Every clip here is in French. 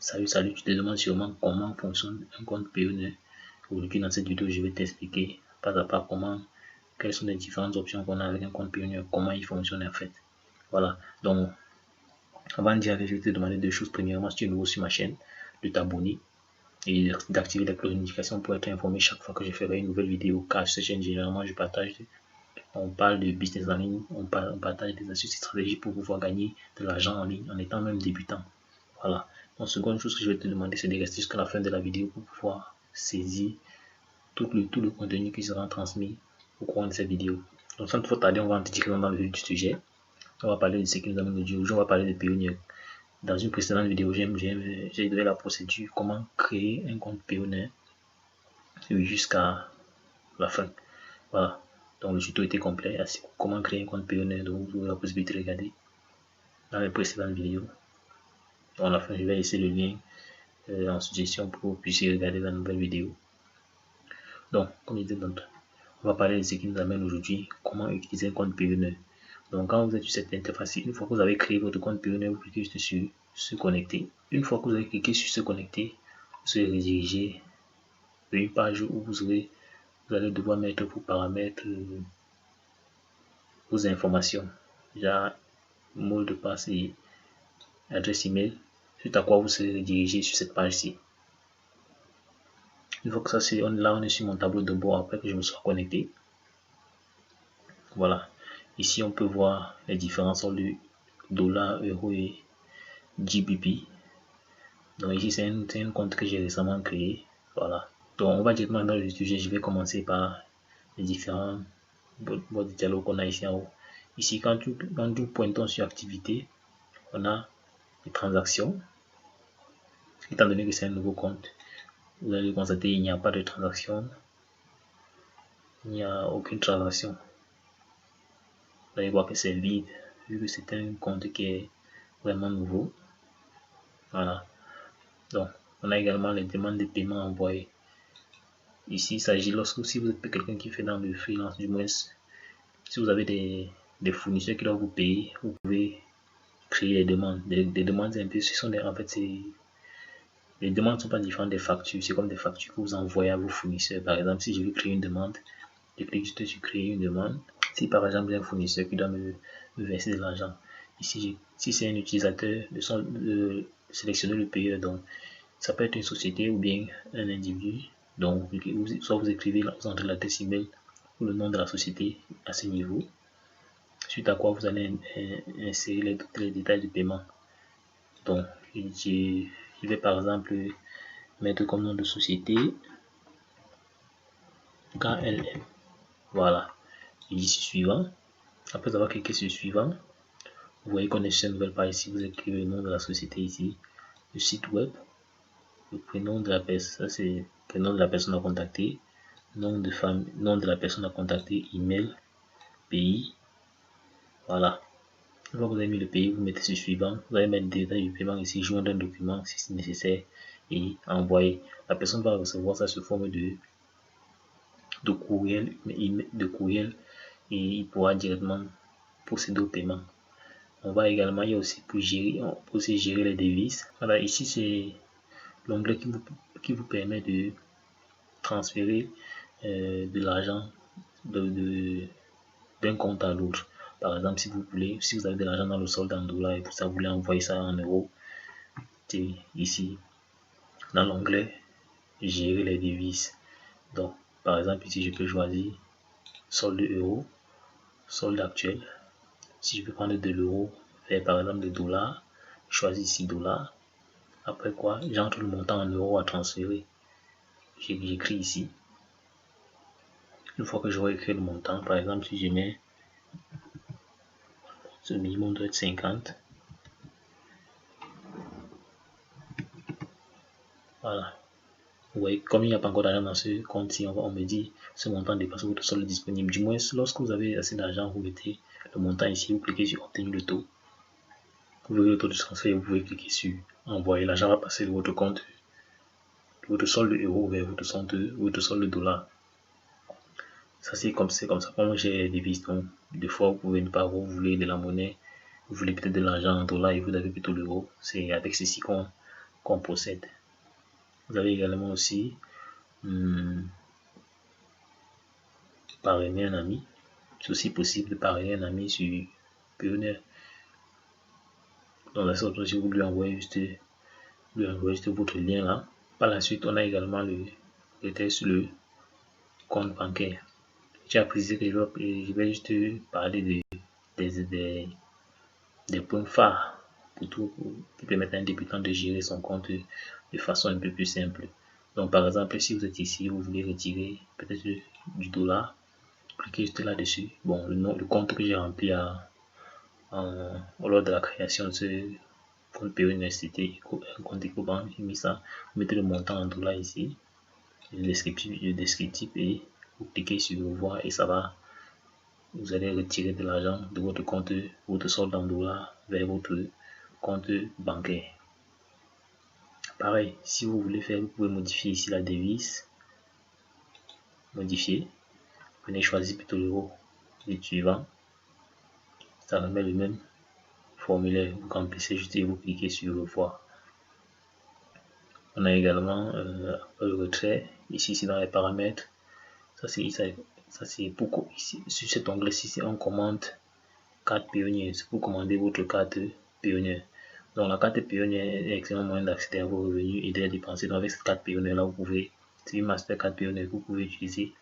Salut, tu te demandes sûrement comment fonctionne un compte PE9. Aujourd'hui, dans cette vidéo, je vais t'expliquer pas à pas quelles sont les différentes options qu'on a avec un compte PE9, comment il fonctionne en fait. Voilà, donc avant d'y aller, je vais te demander deux choses. Premièrement, si tu es nouveau sur ma chaîne, de t'abonner et d'activer la cloche de notification pour être informé chaque fois que je ferai une nouvelle vidéo. Car sur cette chaîne, généralement, on parle de business en ligne, on partage des astuces et stratégies pour pouvoir gagner de l'argent en ligne en étant même débutant. Voilà. Donc, seconde chose que je vais te demander, c'est de rester jusqu'à la fin de la vidéo pour pouvoir saisir tout le contenu qui sera transmis au cours de cette vidéo. Donc, sans trop tarder, on va entrer directement dans le vif du sujet. On va parler de ce qui nous amène aujourd'hui. Aujourd'hui, on va parler de PE9. Dans une précédente vidéo, j'ai donné la procédure, comment créer un compte PE9 jusqu'à la fin. Voilà. Donc, le tuto était complet. Comment créer un compte PE9. Donc, vous avez la possibilité de regarder dans les précédentes vidéos. À la fin, je vais laisser le lien en suggestion pour que vous puissiez regarder la nouvelle vidéo. Donc, comme je disais tantôt, on va parler de ce qui nous amène aujourd'hui, comment utiliser un compte PE9. Donc, quand vous êtes sur cette interface, une fois que vous avez créé votre compte PE9, vous cliquez juste sur se connecter. Une fois que vous avez cliqué sur se connecter, vous serez redirigé vers une page où vous allez devoir mettre pour paramètres vos informations, déjà mot de passe et adresse email, suite à quoi vous serez redirigé sur cette page-ci. Une fois que ça c'est là, on est sur mon tableau de bord après que je me sois connecté. Voilà. Ici, on peut voir les différences entre le dollar, euro et GBP. Donc ici, c'est un compte que j'ai récemment créé. Voilà. Donc on va directement dans le sujet. Je vais commencer par les différents modes de dialogue qu'on a ici en haut. Ici, quand nous pointons sur activité, on a les transactions. Étant donné que c'est un nouveau compte, vous allez constater qu'il n'y a pas de transaction. Il n'y a aucune transaction. Vous allez voir que c'est vide, vu que c'est un compte qui est vraiment nouveau. Voilà. Donc, on a également les demandes de paiement envoyées. Ici, il s'agit si vous êtes quelqu'un qui fait dans le freelance, du moins, si vous avez des fournisseurs qui doivent vous payer, vous pouvez créer des demandes. Des demandes un peu, en fait, les demandes ne sont pas différentes des factures. C'est comme des factures que vous envoyez à vos fournisseurs. Par exemple, si je veux créer une demande, je clique juste sur créer une demande. Si par exemple, j'ai un fournisseur qui doit me verser de l'argent, ici, si c'est un utilisateur, de sélectionner le payeur. Donc, ça peut être une société ou bien un individu. Donc, soit vous écrivez, vous entrez l'adresse email ou le nom de la société à ce niveau. Suite à quoi vous allez insérer les détails du paiement. Donc, je vais par exemple mettre comme nom de société KLM. Voilà. Je dis suivant. Après avoir cliqué sur suivant, vous voyez qu'on est sur une nouvelle page ici. Vous écrivez le nom de la société ici, le site web, le prénom de la personne, ça c'est le prénom de la personne à contacter, nom de famille, nom de la personne à contacter, email, pays. Voilà. Une fois que vous avez mis le pays, vous mettez sur suivant. Vous allez mettre le détail du paiement ici, joindre un document si c'est nécessaire et envoyer. La personne va recevoir ça sous forme de courriel et il pourra directement procéder au paiement. On va également, il y a aussi on peut aussi gérer les devises. Voilà, ici c'est l'onglet qui vous permet de transférer de l'argent d'un compte à l'autre. Par exemple, si vous avez de l'argent dans le solde en dollars et vous voulez envoyer ça en euros, c'est ici dans l'onglet gérer les devises. Donc, par exemple, ici je peux choisir solde euro, solde actuel. Si je veux prendre de l'euro vers par exemple le dollar, je choisis ici dollar. Après quoi, j'entre le montant en euros à transférer. J'écris ici. Une fois que j'aurai écrit le montant, par exemple, si je mets ce minimum doit être 50. Voilà. Vous voyez, comme il n'y a pas encore d'argent dans ce compte-ci, on me dit ce montant dépasse votre solde disponible. Du moins, lorsque vous avez assez d'argent, vous mettez le montant ici, vous cliquez sur obtenir le taux. Vous voyez le taux de transfert, vous pouvez cliquer sur envoyer. L'argent va passer de votre compte, de votre solde euro vers votre solde dollar. Ça c'est comme ça. Comme j'ai des devises, donc des fois vous pouvez ne pas avoir, vous voulez de la monnaie, vous voulez peut-être de l'argent en dollars et vous avez plutôt l'euro. C'est avec ceci qu'on qu'on possède. Vous avez également aussi parrainer un ami. C'est aussi possible de parrainer un ami sur Payoneer. Dans la sorte, si vous lui envoyez juste votre lien là. Par la suite, on a également le détail sur le compte bancaire. J'ai précisé que je vais juste parler des points phares pour permettre à un débutant de gérer son compte de façon un peu plus simple. Donc, par exemple, si vous êtes ici, vous voulez retirer peut-être du dollar, cliquez juste là-dessus. Bon, le compte que j'ai rempli lors de la création de ce compte Payoneer, c'était un compte EcoBank. J'ai mis ça, vous mettez le montant en dollars ici, le descriptif et vous cliquez sur voir et ça va. Vous allez retirer de l'argent de votre compte, votre solde en dollars vers votre compte bancaire. Pareil, si vous voulez faire, vous pouvez modifier ici la devise. Modifier. Venez choisir plutôt l'euro. Et suivant. Ça remet le même formulaire. Vous remplissez juste et vous cliquez sur revoir. On a également le retrait. Ici, dans les paramètres. Ça c'est pour ici, sur cet onglet-ci, on commande carte Payoneer. C'est pour commander votre carte Payoneer. Donc la carte Payoneer est un excellent moyen d'accéder à vos revenus et de les dépenser. Donc avec cette carte Payoneer là, vous pouvez, c'est une Mastercard Payoneer que vous pouvez utiliser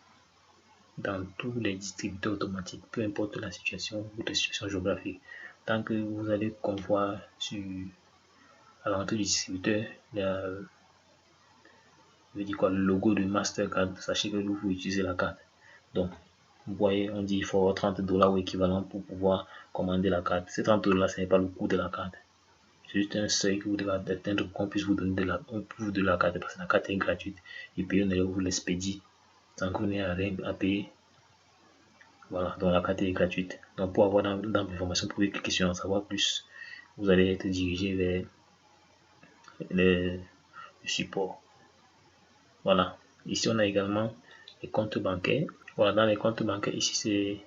dans tous les distributeurs automatiques, peu importe la situation, votre situation géographique. Tant que vous allez voir à l'entrée du distributeur, le logo de Mastercard, sachez que vous pouvez utiliser la carte. Donc, vous voyez, on dit qu'il faut avoir $30 ou équivalent pour pouvoir commander la carte. Ces $30, ce n'est pas le coût de la carte. C'est juste un seuil que vous devez atteindre pour qu'on puisse vous donner de la carte, parce que la carte est gratuite et Payoneer vous l'expédie sans que vous n'ayez rien à payer. Voilà, donc la carte est gratuite. Donc pour avoir d'informations, vous pouvez cliquer sur en savoir plus. Vous allez être dirigé vers le support. Voilà. Ici, on a également les comptes bancaires. Voilà, dans les comptes bancaires, ici, c'est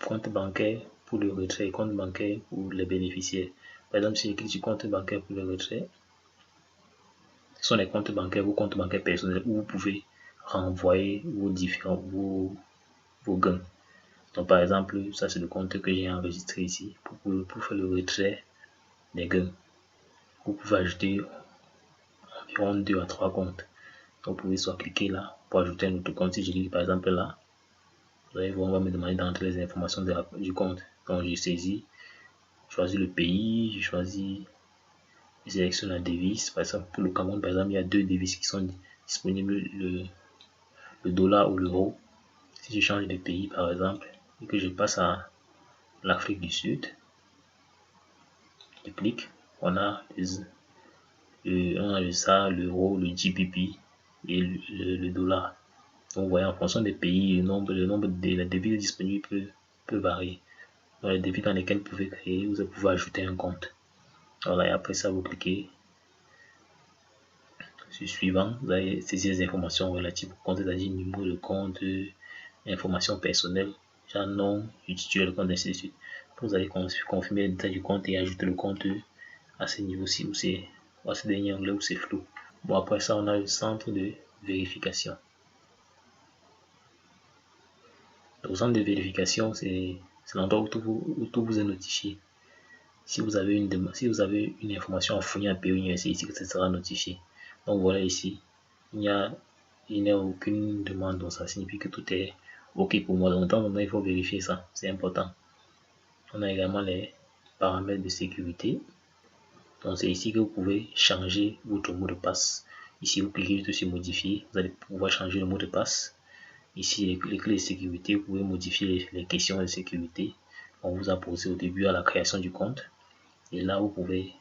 compte bancaire pour le retrait, compte bancaire pour les bénéficiaires. Par exemple, si je clique sur compte bancaire pour le retrait, ce sont les comptes bancaires, vos comptes bancaires personnels où vous pouvez renvoyer vos gains. Donc, par exemple, ça c'est le compte que j'ai enregistré ici pour faire le retrait des gains. Vous pouvez ajouter environ 2 à 3 comptes. Donc, vous pouvez soit cliquer là pour ajouter un autre compte. Si je clique par exemple là, vous allez voir, on va me demander d'entrer les informations du compte. Donc, j'ai saisi, je choisis le pays, je choisis, je sélectionne la devise. Par exemple, pour le Cameroun, par exemple, il y a 2 devises qui sont disponibles, le dollar ou l'euro. Si je change de pays, par exemple, et que je passe à l'Afrique du Sud, je clique, on a le SAR, l'euro, le GBP et le dollar. Donc, vous voyez, en fonction des pays, le nombre de la devise disponible peut varier. Dans les devises dans lesquelles vous pouvez créer, vous pouvez ajouter un compte. Voilà, et après ça, vous cliquez sur suivant. Vous allez saisir les informations relatives au compte, c'est-à-dire numéro de compte, informations personnelles, genre nom, utiliser le compte, ainsi de suite. Vous allez confirmer les détails du compte et ajouter le compte à ce niveau-ci où c'est, à ce dernier onglet où c'est flou. Bon, après ça, on a le centre de vérification. Le centre de vérification, c'est l'endroit où tout vous est notifié. Si vous avez une information à fournir à Payoneer, c'est ici que ça sera notifié. Donc voilà, ici, il n'y a aucune demande, donc ça signifie que tout est OK pour moi. Donc de temps en temps, il faut vérifier ça, c'est important. On a également les paramètres de sécurité. Donc c'est ici que vous pouvez changer votre mot de passe. Ici, vous cliquez juste sur modifier, vous allez pouvoir changer le mot de passe. Ici, les clés de sécurité, vous pouvez modifier les questions de sécurité qu'on vous a posées au début à la création du compte. Et là, vous pouvez,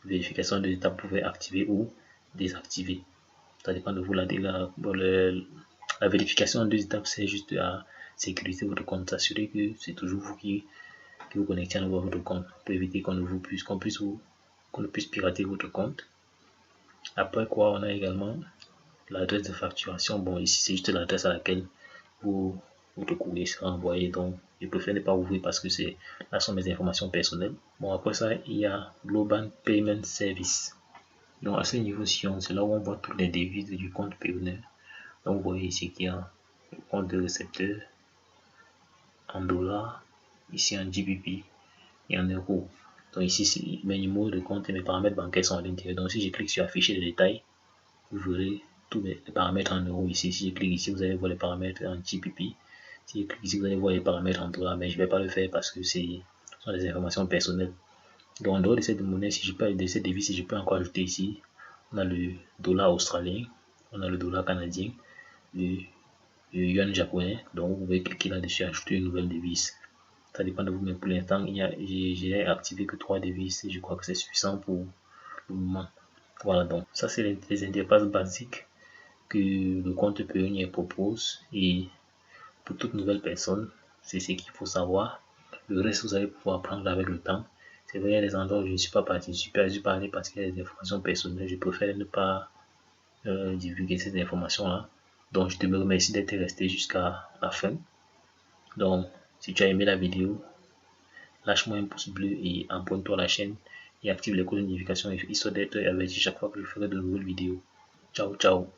vérification de étapes, vous pouvez activer ou désactiver. Ça dépend de vous. La vérification en 2 étapes, c'est juste à sécuriser votre compte, s'assurer que c'est toujours vous qui vous connectez à nouveau à votre compte pour éviter qu'on ne puisse pirater votre compte. Après quoi, on a également l'adresse de facturation. Bon, ici, c'est juste l'adresse à laquelle votre courrier sera envoyé. Donc, je préfère ne pas ouvrir parce que là sont mes informations personnelles. Bon, après ça, il y a Global Payment Service. Donc à ce niveau-ci, c'est là où on voit toutes les devises du compte Payoneer. Donc vous voyez ici qu'il y a le compte de récepteur en dollars, ici en GBP et en euros. Donc ici, mes numéros de compte et mes paramètres bancaires sont à l'intérieur. Donc si je clique sur afficher les détails, vous verrez tous les paramètres en euros ici. Si je clique ici, vous allez voir les paramètres en GBP. Si je clique ici, vous allez voir les paramètres en dollars, mais je ne vais pas le faire parce que ce sont des informations personnelles. Donc en dehors de cette monnaie, si je peux, de cette devise, si je peux encore ajouter ici, on a le dollar australien, on a le dollar canadien, le yuan japonais. Donc vous pouvez cliquer là-dessus et ajouter une nouvelle devise. Ça dépend de vous, mais pour l'instant, j'ai activé que 3 devises et je crois que c'est suffisant pour le moment. Voilà, donc ça c'est les interfaces basiques que le compte Payoneer propose, et pour toute nouvelle personne, c'est ce qu'il faut savoir. Le reste, vous allez pouvoir apprendre avec le temps. C'est vrai, il y a des endroits où je ne suis pas parti, je suis perdu parler parce qu'il y a des informations personnelles. Je préfère ne pas divulguer ces informations-là. Donc, je te remercie d'être resté jusqu'à la fin. Donc, si tu as aimé la vidéo, lâche-moi un pouce bleu et abonne-toi à la chaîne et active les cloches de notification histoire d'être averti chaque fois que je ferai de nouvelles vidéos. Ciao, ciao.